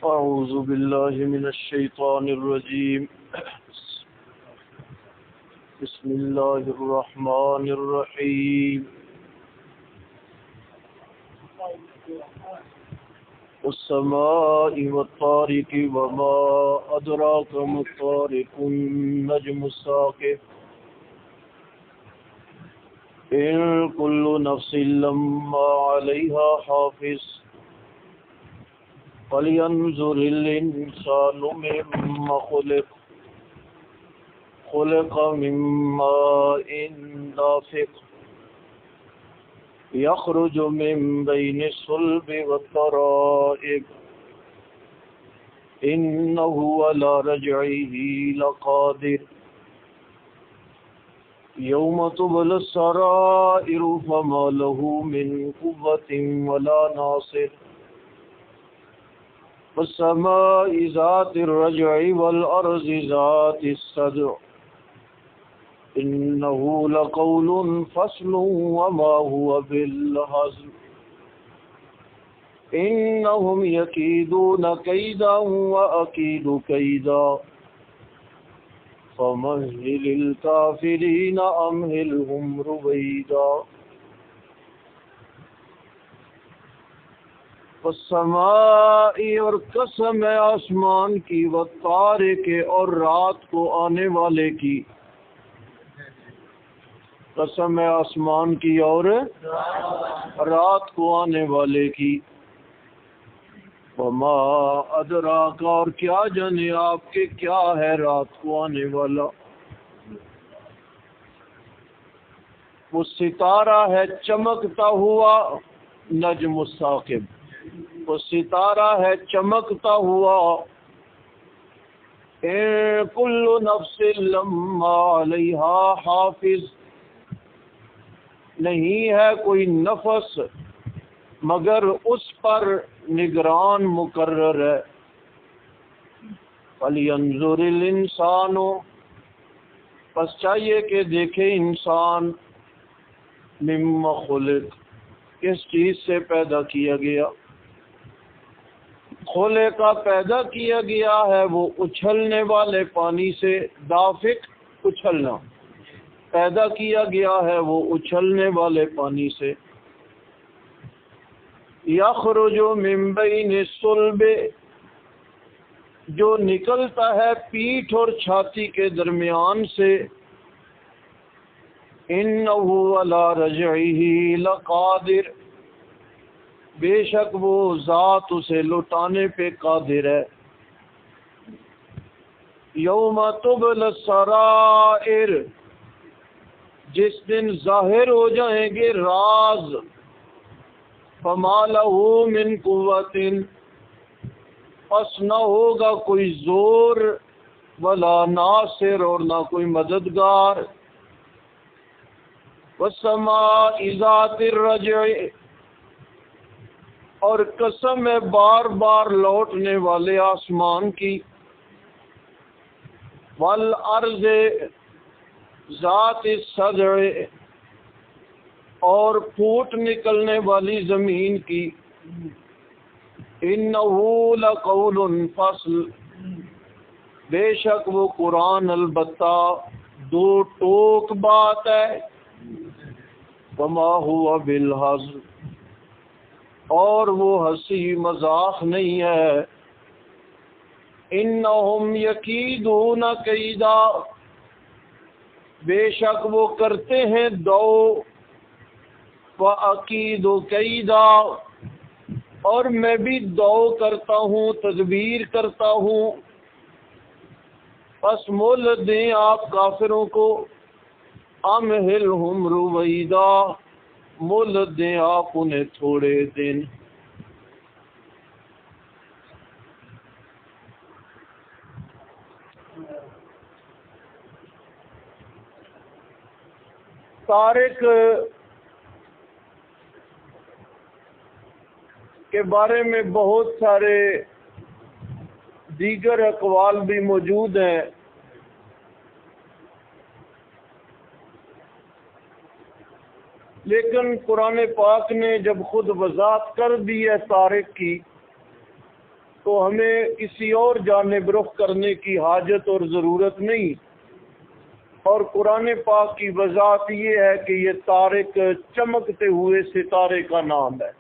أعوذ بالله من الشيطان الرجيم. بسم الله الرحمن الرحيم. والسماء والطارق وما أدراك ما الطارق النجم الثاقب إن كل نفس لما عليها حافظ فلينظر الإنسان مما خلق من ماء دافق يخرج من بين الصلب والترائب إنه على رجعه لقادر يوم تبلى السرائر فما له من قوة ولا ناصر والسماء ذات الرجع والأرض ذات الصدع إنه لقول فصل وما هو بالهزل إنهم يكيدون كيدا وأكيد كيدا فمهل الكافرين أمهلهم رويدا والسماء اور قسم ہے آسمان کی والطارق اور رات کو آنے والے کی. قسم ہے آسمان کی اور رات کو آنے والے کی. وما ادراک اور کیا جانے آپ کے کیا ہے رات کو آنے والا. وہ ستارہ ہے چمکتا ہوا نجم الثاقب. وہ ستارہ ہے چمکتا ہوا. کل نفس لما علیہا حافظ نہیں ہے کوئی نفس مگر اس پر نگران مقرر ہے. فَلْيَنْظُرِ الْإِنسَانُ پس چاہیے کہ دیکھے انسان مما خلق کس چیز سے پیدا کیا گیا. کھولے کا پیدا کیا گیا ہے وہ اچھلنے والے پانی سے. دافق اچھلنا. پیدا کیا گیا ہے وہ اچھلنے والے پانی سے. یخرج من بین الصلب جو نکلتا ہے پیٹھ اور چھاتی کے درمیان سے. انہ علی رجعہ لقادر بے شک وہ ذات اسے لٹانے پہ قادر ہے. یوم تبلی السرائر جس دن ظاہر ہو جائیں گے راز. فما لہ من قوت پس نہ ہوگا کوئی زور ولا ناصر اور نہ کوئی مددگار. والسماء ذات الرجع اور قسم ہے بار بار لوٹنے والے آسمان کی. والارض ذات الصدع اور پھوٹ نکلنے والی زمین کی. انہ لقول فصل بے شک وہ قرآن البتہ دو ٹوک بات ہے. وما هو بالهزل اور وہ ہنسی مذاق نہیں ہے. انہم یکیدون کیدا بے شک وہ کرتے ہیں دو. وَأَكِيدُ كَيْدًا اور میں بھی دو کرتا ہوں تدبیر کرتا ہوں. پس مول دیں آپ کافروں کو. امہلہم رویدا مول دیں آپ انہیں تھوڑے دن. طارق کے بارے میں بہت سارے دیگر اقوال بھی موجود ہیں. لیکن قرآن پاک نے جب خود وضاحت کر دی ہے طارق کی تو ہمیں کسی اور جانب رخ کرنے کی حاجت اور ضرورت نہیں. اور قرآن پاک کی وضاحت یہ ہے کہ یہ طارق چمکتے ہوئے ستارے کا نام ہے.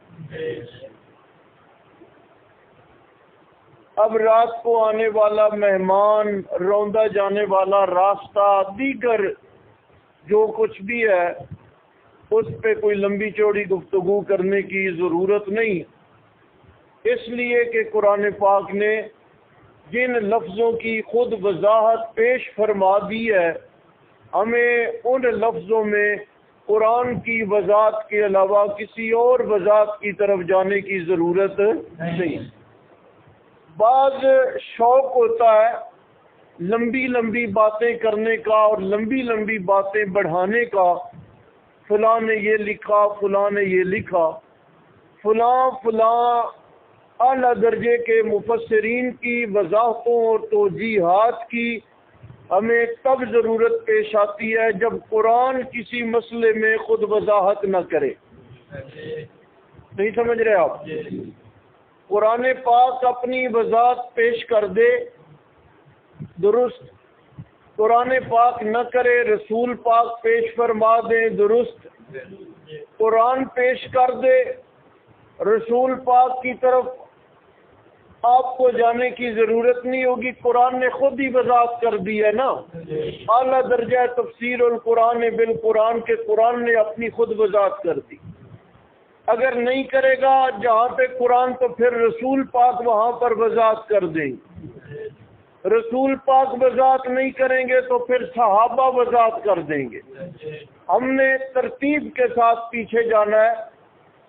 اب رات کو آنے والا مہمان، روندا جانے والا راستہ، دیگر جو کچھ بھی ہے اس پہ کوئی لمبی چوڑی گفتگو کرنے کی ضرورت نہیں، اس لیے کہ قرآن پاک نے جن لفظوں کی خود وضاحت پیش فرما دی ہے، ہمیں ان لفظوں میں قرآن کی وضاحت کے علاوہ کسی اور وضاحت کی طرف جانے کی ضرورت نہیں. بعض شوق ہوتا ہے لمبی لمبی باتیں کرنے کا اور لمبی لمبی باتیں بڑھانے کا، فلاں نے یہ لکھا، فلاں نے یہ لکھا، فلاں اعلیٰ درجے کے مفسرین کی وضاحتوں اور توجیحات کی ہمیں تب ضرورت پیش آتی ہے جب قرآن کسی مسئلے میں خود وضاحت نہ کرے. نہیں سمجھ رہے آپ؟ قرآن پاک اپنی وضاحت پیش کر دے درست، قرآن پاک نہ کرے رسول پاک پیش فرما دے درست، قرآن پیش کر دے رسول پاک کی طرف آپ کو جانے کی ضرورت نہیں ہوگی، قرآن نے خود ہی وضاحت کر دی ہے نا. اعلیٰ درجہ تفسیر القرآن بالقرآن کے قرآن نے اپنی خود وضاحت کر دی. اگر نہیں کرے گا جہاں پہ قرآن تو پھر رسول پاک وہاں پر وضاحت کر دیں. رسول پاک وضاحت نہیں کریں گے تو پھر صحابہ وضاحت کر دیں گے. ہم نے ترتیب کے ساتھ پیچھے جانا ہے.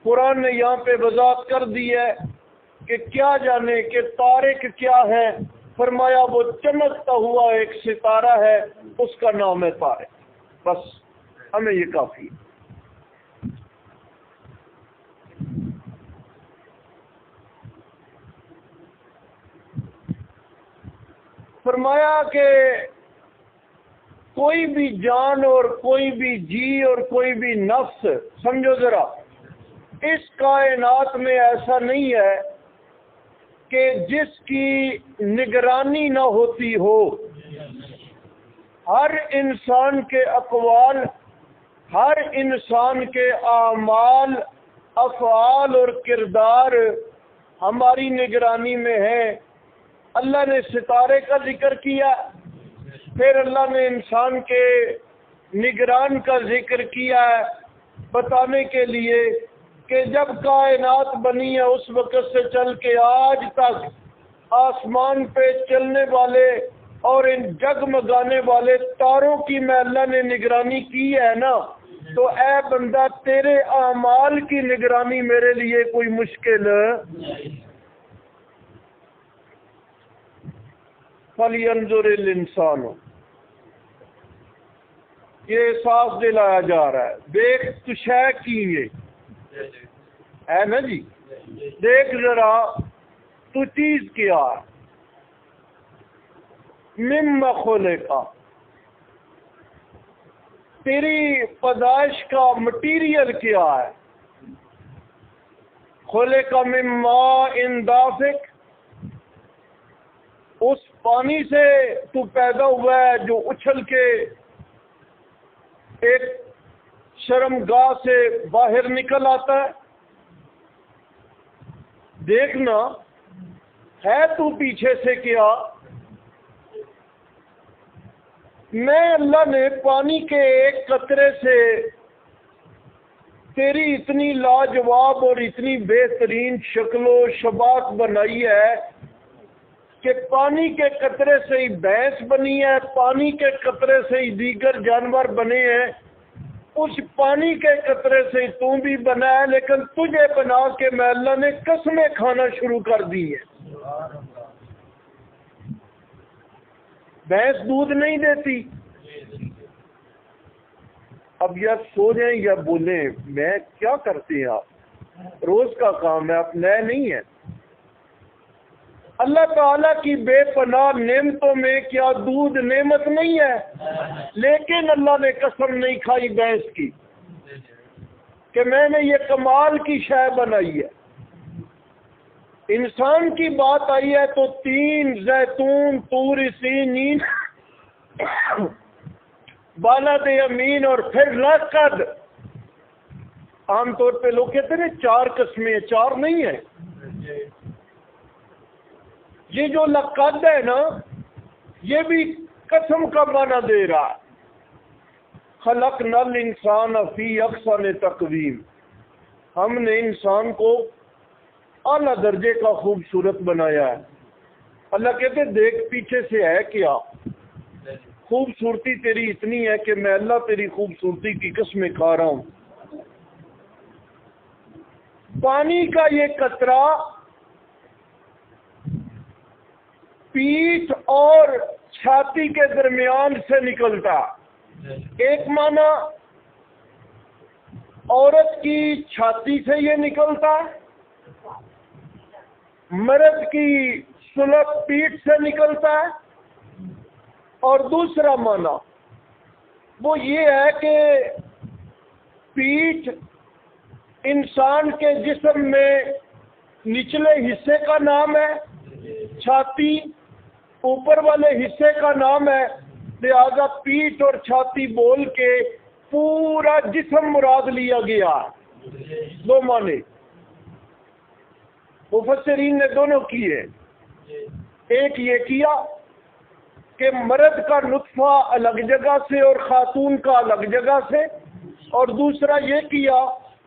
قرآن نے یہاں پہ وضاحت کر دی ہے کہ کیا جانے کہ طارق کیا ہے. فرمایا وہ چمکتا ہوا ایک ستارہ ہے، اس کا نام ہے طارق. بس ہمیں یہ کافی ہے. فرمایا کہ کوئی بھی جان اور کوئی بھی جی اور کوئی بھی نفس، سمجھو ذرا، اس کائنات میں ایسا نہیں ہے کہ جس کی نگرانی نہ ہوتی ہو. ہر انسان کے اقوال، ہر انسان کے اعمال، افعال اور کردار ہماری نگرانی میں ہے. اللہ نے ستارے کا ذکر کیا، پھر اللہ نے انسان کے نگران کا ذکر کیا ہے بتانے کے لیے کہ جب کائنات بنی ہے اس وقت سے چل کے آج تک آسمان پہ چلنے والے اور ان جگمگانے والے تاروں کی میں اللہ نے نگرانی کی ہے نا، تو اے بندہ تیرے اعمال کی نگرانی میرے لیے کوئی مشکل فَلْيَنْظُرِ الْإِنسَانُ، یہ احساس دلایا جا رہا ہے. دیکھ تو شے کی ہے نا جی، دیکھ ذرا تو چیز کیا ہے. مما خلق، تیری پیدائش کا مٹیریل کیا ہے. خلق من ماء دافق، اس پانی سے تو پیدا ہوا ہے جو اچھل کے ایک شرمگاہ سے باہر نکل آتا ہے. دیکھنا ہے تو پیچھے سے کیا. میں اللہ نے پانی کے ایک قطرے سے تیری اتنی لاجواب اور اتنی بہترین شکل و شباہت بنائی ہے کہ پانی کے قطرے سے ہی بھینس بنی ہے، پانی کے قطرے سے ہی دیگر جانور بنے ہیں، اس پانی کے قطرے سے تو بھی بنا ہے، لیکن تجھے بنا کے میں اللہ نے قسمیں کھانا شروع کر دی ہے. بھینس دودھ نہیں دیتی. اب یا سو جائیں یا بولیں میں کیا کرتے ہیں آپ، روز کا کام ہے، آپ نئے نہیں ہیں. اللہ تعالیٰ کی بے پناہ نعمتوں میں کیا دودھ نعمت نہیں ہے؟ لیکن اللہ نے قسم نہیں کھائی بھینس کی کہ میں نے یہ کمال کی شے بنائی ہے. انسان کی بات آئی ہے تو تین، زیتون، طور سینین، بالاد یمین اور پھر لقد. عام طور پہ لوگ کہتے ہیں 4 قسمیں، 4 نہیں ہے. یہ جو لقد ہے نا، یہ بھی قسم کا معنی دے رہا ہے. خلقنا الانسان فی احسن تقویم، ہم نے انسان کو اعلیٰ درجے کا خوبصورت بنایا ہے. اللہ کہتے دیکھ پیچھے سے ہے کیا، خوبصورتی تیری اتنی ہے کہ میں اللہ تیری خوبصورتی کی قسمیں کھا رہا ہوں. پانی کا یہ قطرہ پیٹھ اور چھاتی کے درمیان سے نکلتا. ایک معنی عورت کی چھاتی سے یہ نکلتا ہے، مرد کی سلب پیٹھ سے نکلتا ہے، اور دوسرا معنی وہ یہ ہے کہ پیٹھ انسان کے جسم میں نچلے حصے کا نام ہے، چھاتی اوپر والے حصے کا نام ہے. لہذا پیٹھ اور چھاتی بول کے پورا جسم مراد لیا گیا. 2 معنی مفسرین نے دونوں کیے. ایک یہ کیا کہ مرد کا نطفہ الگ جگہ سے اور خاتون کا الگ جگہ سے، اور دوسرا یہ کیا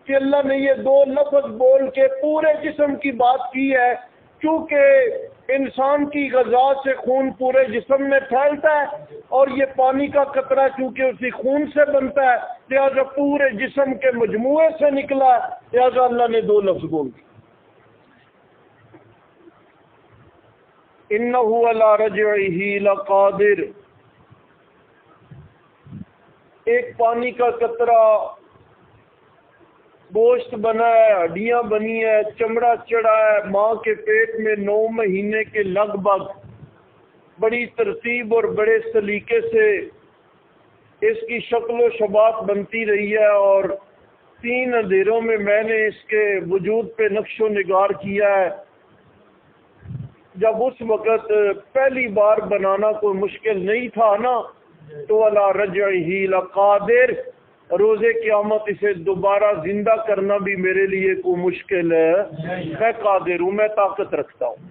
کہ اللہ نے یہ 2 لفظ بول کے پورے جسم کی بات کی ہے، کیونکہ انسان کی غذا سے خون پورے جسم میں پھیلتا ہے، اور یہ پانی کا قطرہ چونکہ اسی خون سے بنتا ہے، لہذا پورے جسم کے مجموعے سے نکلا ہے. لہذا اللہ نے 2 لفظ بول دیے. انہ علی رجعہ لقادر. ایک پانی کا قطرہ گوشت بنا ہے، ہڈیاں بنی ہے، چمڑا چڑھا ہے، ماں کے پیٹ میں 9 مہینے کے لگ بھگ بڑی ترتیب اور بڑے سلیقے سے اس کی شکل و شباہت بنتی رہی ہے، اور 3 اندھیروں میں میں نے اس کے وجود پہ نقش و نگار کیا ہے. جب اس وقت پہلی بار بنانا کوئی مشکل نہیں تھا نا، تو علی رجعہ لقادر، روز قیامت اسے دوبارہ زندہ کرنا بھی میرے لیے کوئی مشکل ہے. میں قادر ہوں، میں طاقت رکھتا ہوں.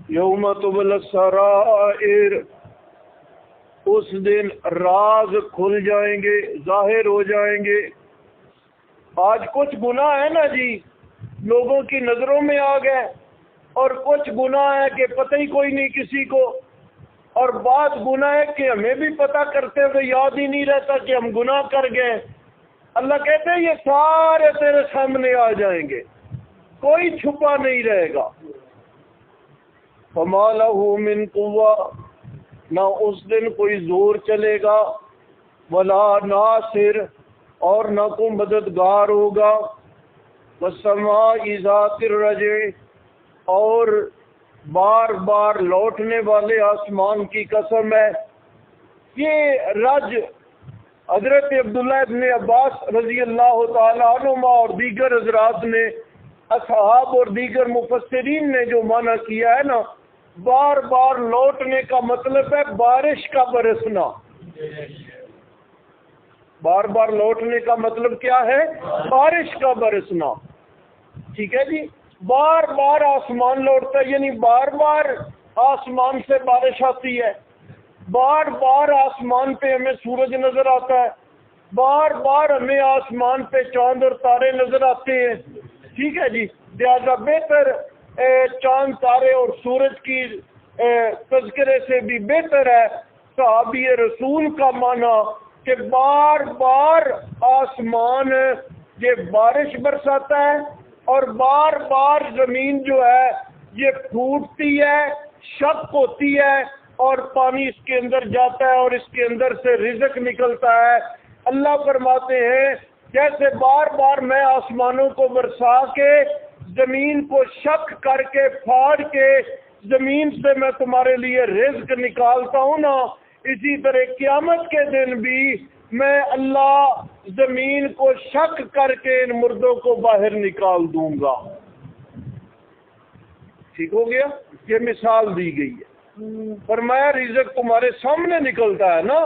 یوم تبلی السرائر، اس دن راز کھل جائیں گے، ظاہر ہو جائیں گے. آج کچھ گناہ ہے نا جی، لوگوں کی نظروں میں آ گئے، اور کچھ گناہ ہے کہ پتہ ہی کوئی نہیں کسی کو، اور بعض گناہ ہے کہ ہمیں بھی پتہ کرتے ہوئے یاد ہی نہیں رہتا کہ ہم گناہ کر گئے. اللہ کہتے ہیں یہ سارے تیرے سامنے آ جائیں گے، کوئی چھپا نہیں رہے گا. فما لہ من قوہ، نہ اس دن کوئی زور چلے گا، ولا ناصر، اور نہ کوئی مددگار ہوگا. والسماء ذات الرجع، اور بار بار لوٹنے والے آسمان کی قسم ہے. یہ رج حضرت عبداللہ ابن عباس رضی اللہ تعالی عنہما اور دیگر حضرات نے، اصحاب اور دیگر مفسرین نے جو معنی کیا ہے نا، بار بار لوٹنے کا مطلب ہے بارش کا برسنا. بار بار لوٹنے کا مطلب کیا ہے؟ بارش کا برسنا. ٹھیک ہے جی. بار بار آسمان لوٹتا ہے، یعنی بار بار آسمان سے بارش آتی ہے، بار بار آسمان پہ ہمیں سورج نظر آتا ہے، بار بار ہمیں آسمان پہ چاند اور تارے نظر آتے ہیں. ٹھیک ہے جی. لہٰذا بہتر چاند تارے اور سورج کی تذکرے سے بھی بہتر ہے صحابی رسول کا معنی کہ بار بار آسمان یہ بارش برساتا ہے، اور بار بار زمین جو ہے یہ پھوٹتی ہے، شق ہوتی ہے، اور پانی اس کے اندر جاتا ہے اور اس کے اندر سے رزق نکلتا ہے. اللہ فرماتے ہیں جیسے بار بار میں آسمانوں کو برسا کے زمین کو شق کر کے پھاڑ کے زمین سے میں تمہارے لیے رزق نکالتا ہوں نا، اسی طرح قیامت کے دن بھی میں اللہ زمین کو شق کر کے ان مردوں کو باہر نکال دوں گا. ٹھیک ہو گیا؟ یہ مثال دی گئی ہے. فرمایا رزق تمہارے سامنے نکلتا ہے نا.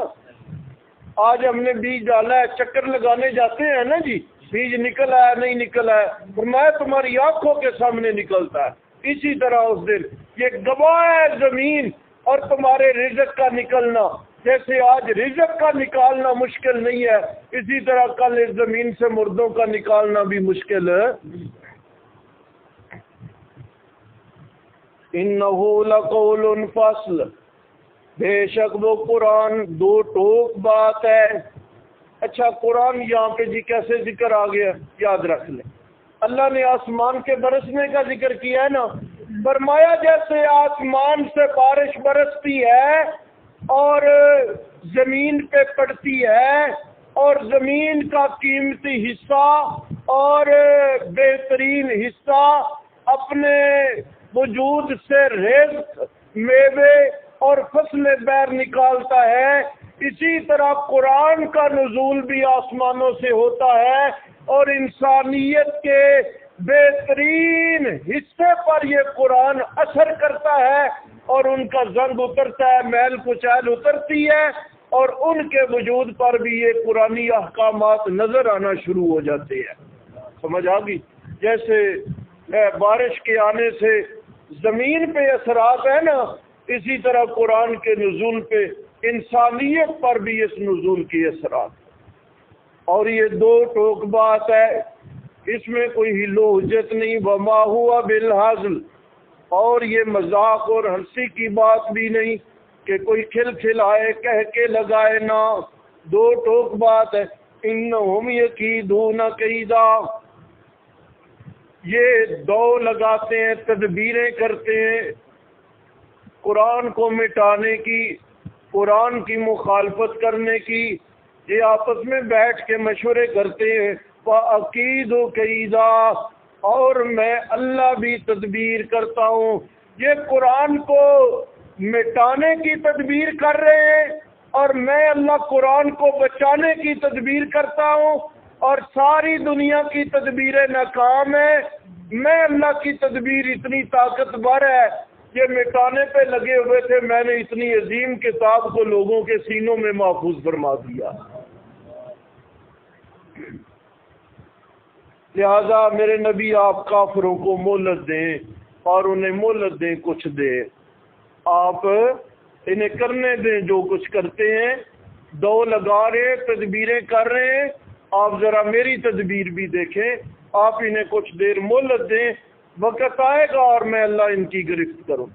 آج ہم نے بیج ڈالا ہے، چکر لگانے جاتے ہیں نا جی، بیج نکل آیا نہیں نکل آیا، فرمایا تمہاری آنکھوں کے سامنے نکلتا ہے. اسی طرح اس دن یہ گواہ ہے زمین اور تمہارے رزق کا نکلنا. جیسے آج رزق کا نکالنا مشکل نہیں ہے، اسی طرح کل اس زمین سے مردوں کا نکالنا بھی مشکل ہے. انہو لقول فصل، بے شک وہ قرآن دو ٹوک بات ہے. اچھا قرآن یہاں پہ جی کیسے ذکر آ گیا یاد رکھ لیں. اللہ نے آسمان کے برسنے کا ذکر کیا ہے نا، فرمایا جیسے آسمان سے بارش برستی ہے اور زمین پہ پڑتی ہے اور زمین کا قیمتی حصہ اور بہترین حصہ اپنے وجود سے رزق، میوے اور فصلیں بیر نکالتا ہے، اسی طرح قرآن کا نزول بھی آسمانوں سے ہوتا ہے اور انسانیت کے بہترین حصے پر یہ قرآن اثر کرتا ہے اور ان کا زنگ اترتا ہے، میل کچیل اترتی ہے اور ان کے وجود پر بھی یہ قرآنی احکامات نظر آنا شروع ہو جاتے ہیں. سمجھ آ گئی؟ جیسے بارش کے آنے سے زمین پہ اثرات ہیں نا، اسی طرح قرآن کے نزول پہ انسانیت پر بھی اس نزول کی اثرات. اور یہ دو ٹوک بات ہے، اس میں کوئی ہل و حجت نہیں. وما ہوا بالحزل، اور یہ مذاق اور ہنسی کی بات بھی نہیں کہ کوئی کھل کھلائے کہہ کے لگائے نا. دو ٹوک بات ہے. انہم یکیدون کیدا، یہ دو لگاتے ہیں، تدبیریں کرتے ہیں قرآن کو مٹانے کی، قرآن کی مخالفت کرنے کی. یہ آپس میں بیٹھ کے مشورے کرتے ہیں. وَأَكِيدُ كَيْدًا، اور میں اللہ بھی تدبیر کرتا ہوں. یہ قرآن کو مٹانے کی تدبیر کر رہے ہیں اور میں اللہ قرآن کو بچانے کی تدبیر کرتا ہوں اور ساری دنیا کی تدبیریں ناکام ہیں. میں اللہ کی تدبیر اتنی طاقتور ہے، یہ مٹانے پہ لگے ہوئے تھے، میں نے اتنی عظیم کتاب کو لوگوں کے سینوں میں محفوظ فرما دیا. لہذا میرے نبی آپ کافروں کو مہلت دیں اور انہیں مہلت دیں، کچھ دیں، آپ انہیں کرنے دیں جو کچھ کرتے ہیں. دو لگا رہے، تدبیریں کر رہے ہیں، آپ ذرا میری تدبیر بھی دیکھیں. آپ انہیں کچھ دیر مہلت دیں، وقت آئے گا اور میں اللہ ان کی گرفت کروں.